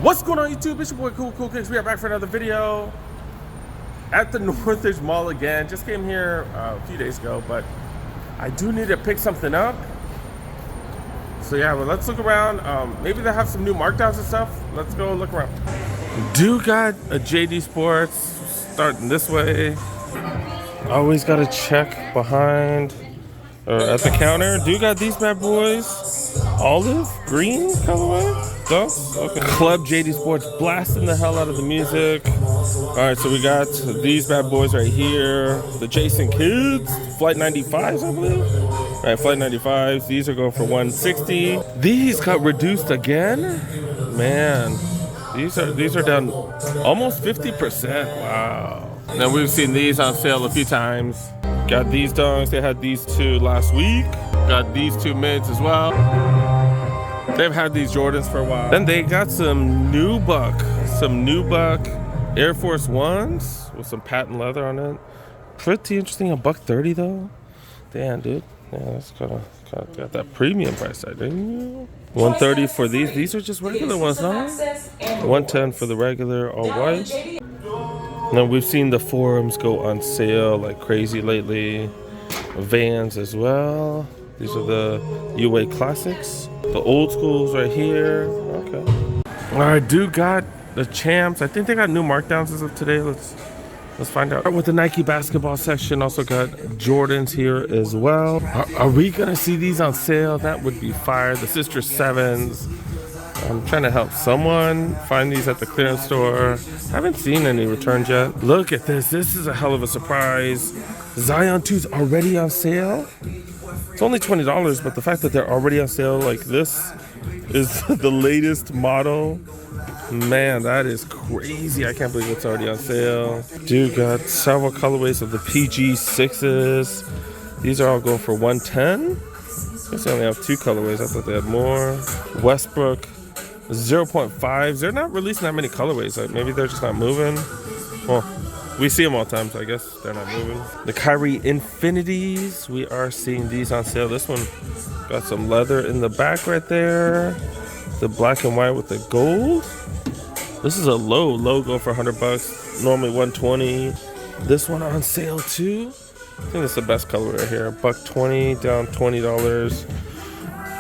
What's going on YouTube? It's your boy Cool Kicks. We are back for another video at the Northridge Mall again. Just came here a few days ago, but I do need to pick something up. So yeah, well, let's look around. Maybe they have some new markdowns and stuff. Let's go look around. Do got a JD Sports starting this way. Always gotta check behind or at the counter. Do got these bad boys. Olive green colorway. Okay. Club JD Sports blasting the hell out of the music. All right, so we got these bad boys right here. The Jason Kids, Flight 95s, I believe. All right, Flight 95s. These are going for $160. These got reduced again. Man, these are down almost 50%. Wow. Now we've seen these on sale a few times. Got these dunks. They had these two last week. Got these two mids as well. They've had these Jordans for a while. Then they got some nubuck Air Force Ones with some patent leather on it. Pretty interesting. $130 though. Damn, dude. Yeah, that's kind of got that premium price tag, didn't you? $130 for these. These are just regular ones, no? $110 for the regular all white. Now we've seen the Forums go on sale like crazy lately. Vans as well. These are the UA Classics. The old schools right here. Okay. All right, dude got the champs. I think they got new markdowns as of today. Let's find out. With the Nike basketball section, also got Jordans here as well. Are we gonna see these on sale? That would be fire. The Sister 7s. I'm trying to help someone find these at the clearance store. Haven't seen any returns yet. Look at this. This is a hell of a surprise. Zion 2's already on sale. It's only $20, but the fact that they're already on sale like this is the latest model. Man, that is crazy. I can't believe it's already on sale. Dude got several colorways of the PG 6s. These are all going for $110. I guess they only have two colorways. I thought they had more. Westbrook 0.5s. They're not releasing that many colorways. Like maybe they're just not moving. Well, we see them all the time, so I guess they're not moving. The Kyrie Infinities, we are seeing these on sale. This one got some leather in the back right there. The black and white with the gold. This is a low logo for $100. Normally $120. This one on sale too. I think that's the best color right here. $120 down $20.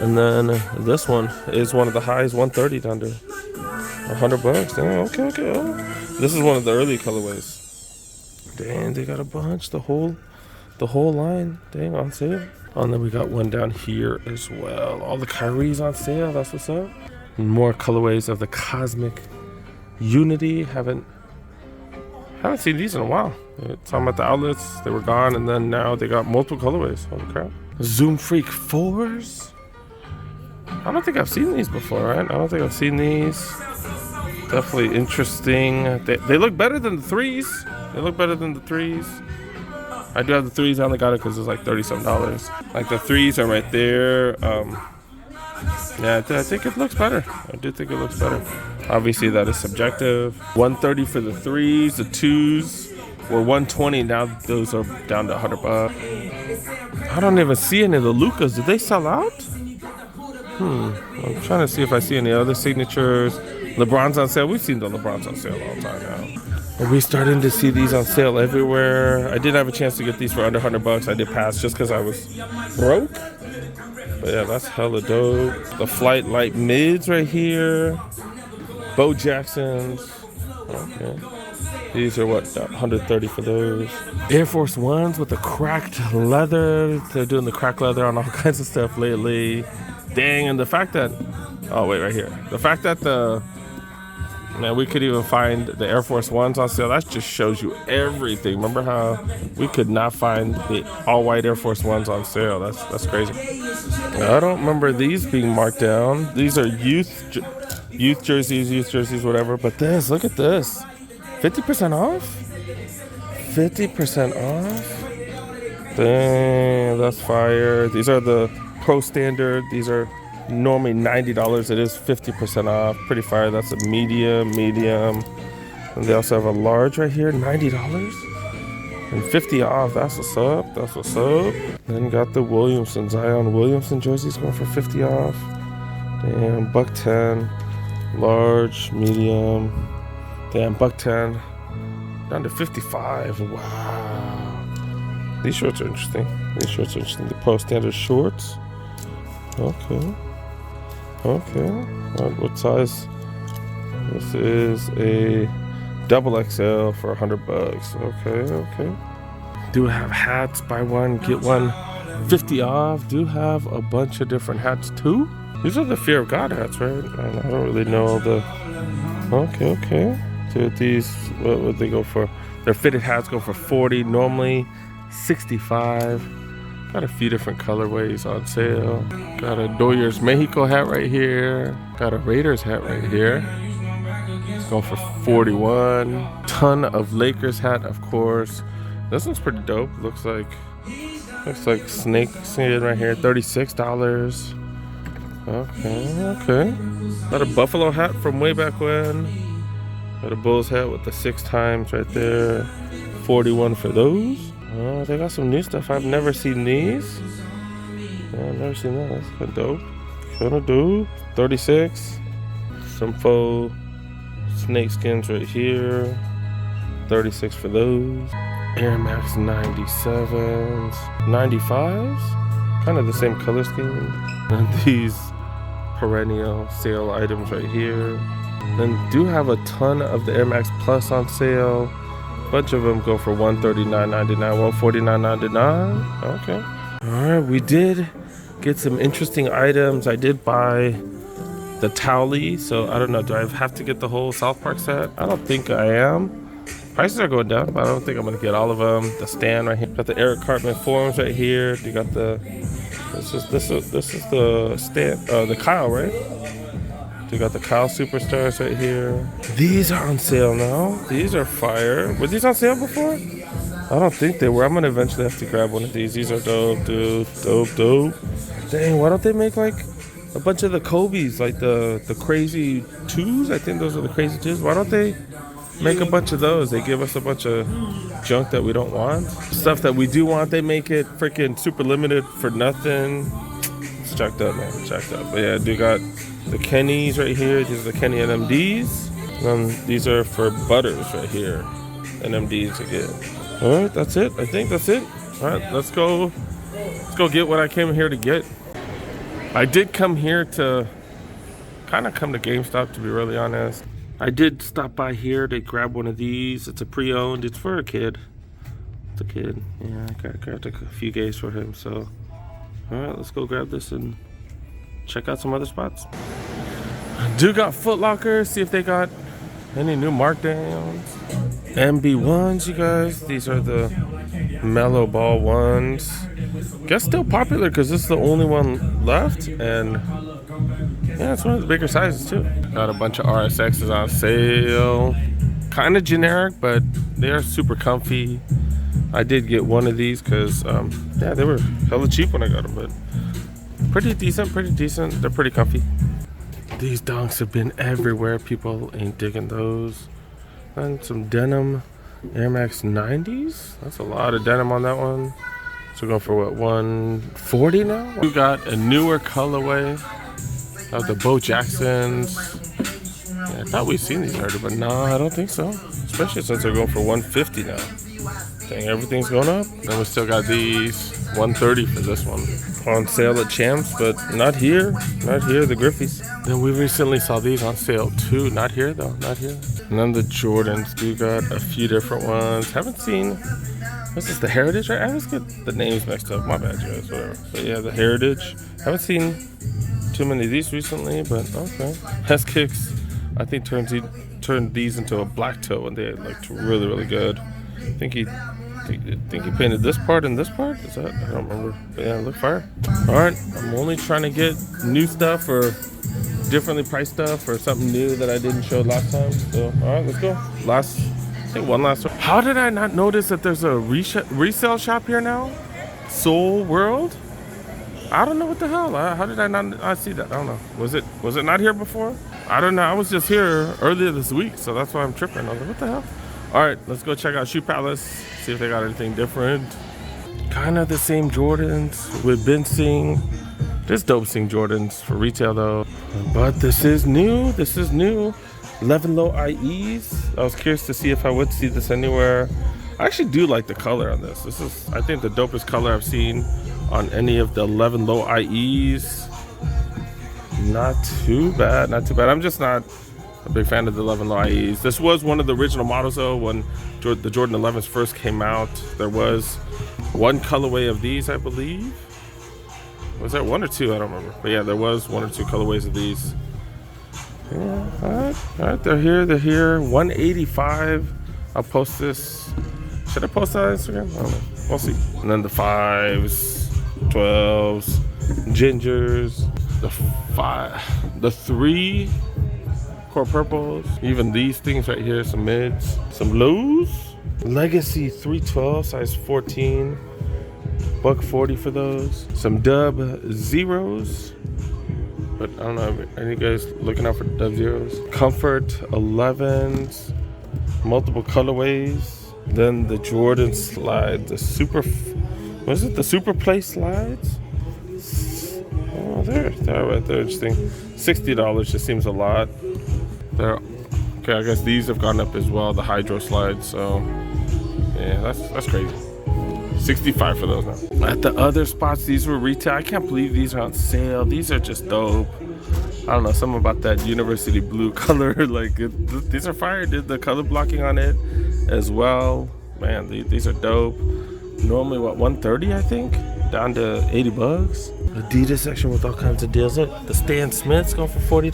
And then this one is one of the highs, $130 down to $100. Damn, okay. Oh. This is one of the early colorways. Dang, they got a bunch, the whole line, dang, on sale. Oh, and then we got one down here as well. All the Kyrie's on sale, that's what's up. And more colorways of the Cosmic Unity. Haven't seen these in a while. Saw them at the outlets, they were gone, and then now they got multiple colorways. Holy crap. Zoom Freak 4s. I don't think I've seen these before, right? I don't think I've seen these. Definitely interesting. They look better than the 3s. They look better than the 3s. I do have the 3s. I only got it because it's like $30-some. Like the 3s are right there. Yeah, I think it looks better. I do think it looks better. Obviously, that is subjective. $130 for the 3s. The 2s were $120. Now those are down to $100. I don't even see any of the Lukas. Did they sell out? I'm trying to see if I see any other signatures. LeBron's on sale. We've seen the LeBron's on sale all the time now. Are we starting to see these on sale everywhere? I did have a chance to get these for under $100. I did pass just because I was broke. But yeah, that's hella dope. The Flight Light mids right here. Bo Jacksons. Okay. These are what, $130 for those. Air Force Ones with the cracked leather. They're doing the cracked leather on all kinds of stuff lately. Dang, and the fact that, oh wait, right here. The fact that man, we could even find the Air Force Ones on sale. That just shows you everything. Remember how we could not find the all-white Air Force Ones on sale? That's crazy. I don't remember these being marked down. These are youth jerseys, whatever. But this, look at this. 50% off? 50% off? Dang, that's fire. These are the Pro Standard. These are normally $90. It is 50% off. Pretty fire. That's a medium. And they also have a large right here, $90 and 50 off. That's what's up. Then got the Zion Williamson jerseys going for 50 off. Damn, $110. Large, medium. Damn, $110. Down to 55. Wow. These shorts are interesting. The Pro Standard shorts. Okay. What size? This is a double XL for $100. Okay. Do have hats, buy one, get one 50 off. Do have a bunch of different hats too. These are the Fear of God hats, right? I don't really know the. Okay. So these, what would they go for? Their fitted hats go for 40, normally 65. Got a few different colorways on sale. Got a Doyers Mexico hat right here. Got a Raiders hat right here. It's going for 41. Ton of Lakers hat, of course. This looks pretty dope. Looks like snake skin right here. $36. Okay. Got a Buffalo hat from way back when. Got a Bulls hat with the 6 times right there. 41 for those. Oh, they got some new stuff. I've never seen these. Yeah, I've never seen that. That's kind of dope. 36. Some faux snake skins right here. 36 for those. Air Max 97s. 95s. Kind of the same color scheme. And these perennial sale items right here. Then do have a ton of the Air Max Plus on sale. Bunch of them go for $139.99, $149.99. Okay. All right, we did get some interesting items. I did buy the Towley, so I don't know. Do I have to get the whole South Park set? I don't think I am. Prices are going down, but I don't think I'm gonna get all of them. The stand right here. Got the Eric Cartman forums right here. You got the. This is the stand. The Kyle, right? We got the Kyle Superstars right here. These are on sale now. These are fire. Were these on sale before? I don't think they were. I'm gonna eventually have to grab one of these. These are dope, dude. Dope. Dang, why don't they make like a bunch of the Kobe's, like the crazy 2s? I think those are the crazy 2s. Why don't they make a bunch of those? They give us a bunch of junk that we don't want. Stuff that we do want, they make it freaking super limited for nothing. It's jacked up, man. Jacked up. But yeah, dude got the Kennys right here. These are the Kenny NMDs. These are for Butters right here. NMDs again. All right, that's it. I think that's it. All right, let's go get what I came here to get. I did come here to kind of come to GameStop, to be really honest. I did stop by here to grab one of these. It's a pre-owned. It's for a kid. It's a kid. Yeah, I grabbed a few games for him. So, all right, let's go grab this and check out some other spots. Dude got Foot Locker. See if they got any new markdowns. MB1s, you guys. These are the Mellow Ball ones. Guess still popular because this is the only one left. And yeah, it's one of the bigger sizes too. Got a bunch of RSXs on sale. Kind of generic, but they are super comfy. I did get one of these because, yeah, they were hella cheap when I got them, but pretty decent. They're pretty comfy. These donks have been everywhere. People ain't digging those. And some denim Air Max 90s. That's a lot of denim on that one. So going for what, 140 now? We got a newer colorway of the Bo Jacksons. Yeah, I thought we'd seen these already, but no, I don't think so. Especially since they're going for 150 now. Dang, everything's going up. Then we still got these 130 for this one. On sale at Champs, but not here. Not here, the Griffies. Then we recently saw these on sale too. Not here though, not here. And then the Jordans do got a few different ones. Haven't seen, what's this, the Heritage, right? I always get the names mixed up. My bad, guys, whatever. But yeah, the Heritage. Haven't seen too many of these recently, but okay. Hess Kicks, I think turned these into a black toe and they looked really, really good. I think he painted this part and this part. Is that? I don't remember. But yeah, look fire. All right, I'm only trying to get new stuff or differently priced stuff or something new that I didn't show last time. So, all right, let's go. I think one last one. How did I not notice that there's a resale shop here now? Soul World? I don't know what the hell. How did I not see that? I don't know. Was it not here before? I don't know. I was just here earlier this week, so that's why I'm tripping. I was like, what the hell? All right, let's go check out Shoe Palace, see if they got anything different. Kind of the same Jordans we've been seeing. This dope seeing Jordans for retail though. But this is new. 11 low IEs. I was curious to see if I would see this anywhere. I actually do like the color on this. This is, I think, the dopest color I've seen on any of the 11 low IEs. Not too bad, not too bad. I'm just not a big fan of the 11 low IEs. This was one of the original models though. When the Jordan 11s first came out, there was one colorway of these, I believe. Was there one or two? I don't remember. But yeah, there was one or two colorways of these. Yeah, all right, they're here. 185. I'll post this. Should I post that on Instagram? I don't know. We'll see. And then the 5s, 12s, gingers, the 3 core purples, even these things right here, some mids, some lows. Legacy 312, size 14. $140 for those. Some Dub Zeros. But I don't know, are you guys looking out for Dub Zeros? Comfort 11s, multiple colorways. Then the Jordan slide, the super, what is it? The Super Play slides? Oh, they're right there, interesting. $60 just seems a lot. Okay, I guess these have gone up as well, the Hydro slides, so yeah, that's crazy. $65 for those now. At the other spots, these were retail. I can't believe these are on sale. These are just dope. I don't know, something about that university blue color. Like, these are fire. Did the color blocking on it as well. Man, these are dope. Normally, what, $130, I think? Down to $80. Adidas section with all kinds of deals. Look, the Stan Smiths going for $40.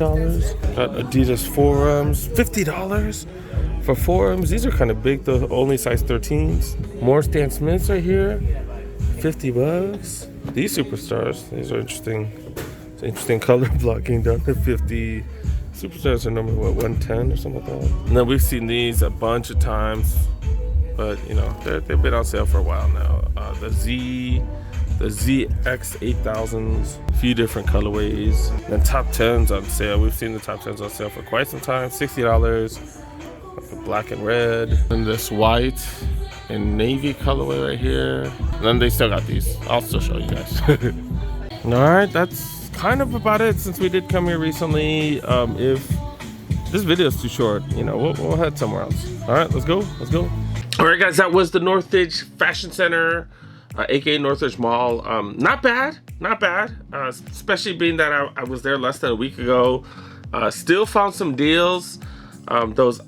Got Adidas Forums, $50 for Forums. These are kind of big though, only size 13s. More Stan Smiths right here, $50. These Superstars, these are interesting. It's interesting color blocking down to 50. Superstars are normally what, 110 or something like that. And then we've seen these a bunch of times, but you know, they've been on sale for a while now. The ZX 8000s, a few different colorways. And top 10s on sale. We've seen the top 10s on sale for quite some time. $60. Black and red. And this white and navy colorway right here. And then they still got these. I'll still show you guys. All right, that's kind of about it since we did come here recently. If this video is too short, you know, we'll head somewhere else. All right, let's go. All right, guys, that was the Northridge Fashion Center. aka Northridge Mall. Not bad, especially being that I was there less than a week ago. Still found some deals. Those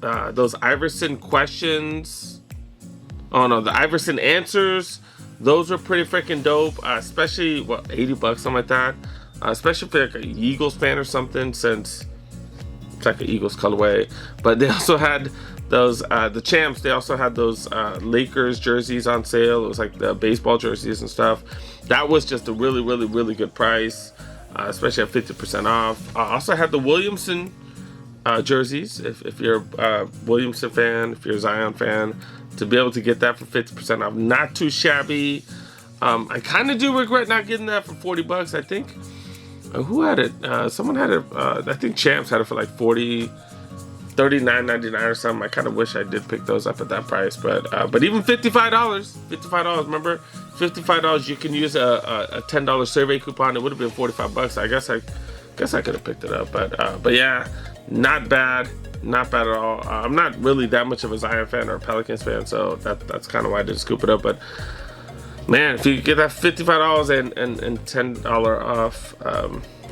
Iverson questions, the Iverson answers, those were pretty freaking dope. Especially what, $80, something like that. Especially if you're like an Eagles fan or something, since it's like an Eagles colorway. But they also had those the champs. They also had those Lakers jerseys on sale. It was like the baseball jerseys and stuff. That was just a really good price, especially at 50% off. I also had the Williamson jerseys. If you're a Williamson fan, if you're a Zion fan, to be able to get that for 50% off, not too shabby. I kind of do regret not getting that for $40. I think who had it? Someone had it. I think Champs had it for like $39.99 or something. I kind of wish I did pick those up at that price, but even $55. Remember, $55. You can use a $10 survey coupon. It would have been $45. I guess I could have picked it up, but yeah, not bad at all. I'm not really that much of a Zion fan or a Pelicans fan, so that's kind of why I didn't scoop it up. But man, if you get that $55 and $10 off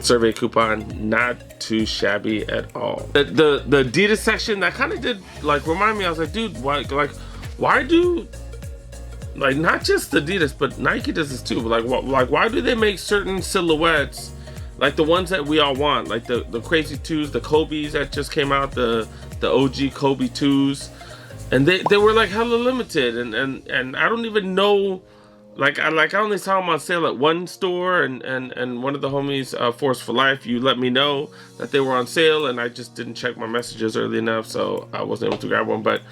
survey coupon, not too shabby at all. The Adidas section, that kind of did like remind me. I was like, dude, why do, like, not just Adidas but Nike does this too, but like why do they make certain silhouettes like the ones that we all want, like the crazy 2s, the Kobe's that just came out, the OG Kobe 2s, and they were like hella limited, and I don't even know. Like I only saw them on sale at one store, and one of the homies, Force for Life, you let me know that they were on sale, and I just didn't check my messages early enough, so I wasn't able to grab one. But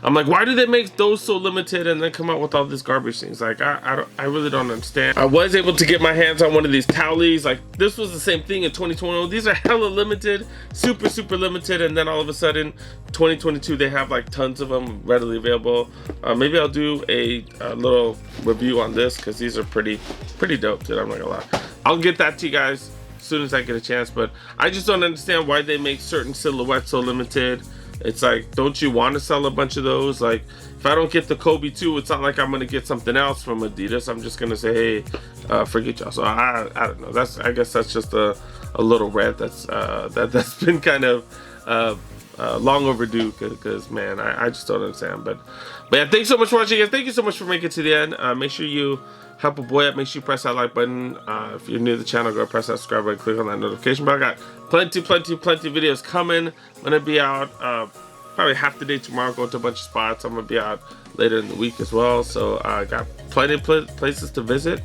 I'm like, why do they make those so limited and then come out with all this garbage things? Like, I really don't understand. I was able to get my hands on one of these Towlees. Like, this was the same thing in 2020. These are hella limited, super limited, and then all of a sudden, 2022, they have like tons of them readily available. Maybe I'll do a little review on this, because these are pretty dope, dude. I'm not gonna lie. I'll get that to you guys as soon as I get a chance. But I just don't understand why they make certain silhouettes so limited. It's like, don't you want to sell a bunch of those? Like, if I don't get the Kobe 2, it's not like I'm gonna get something else from Adidas. I'm just gonna say, hey, forget y'all. So I don't know. I guess that's just a little rant that's been kind of long overdue, because man, I just don't understand. But yeah, thanks so much for watching, guys. Thank you so much for making it to the end. Make sure you help a boy out. Make sure you press that like button. If you're new to the channel, go press that subscribe button, click on that notification bell. I got plenty videos coming. I'm gonna be out probably half the day tomorrow, going to a bunch of spots. I'm gonna be out later in the week as well, so I got plenty of places to visit.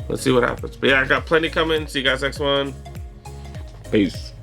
Let's see what happens. But yeah, I got plenty coming. See you guys next one. Peace.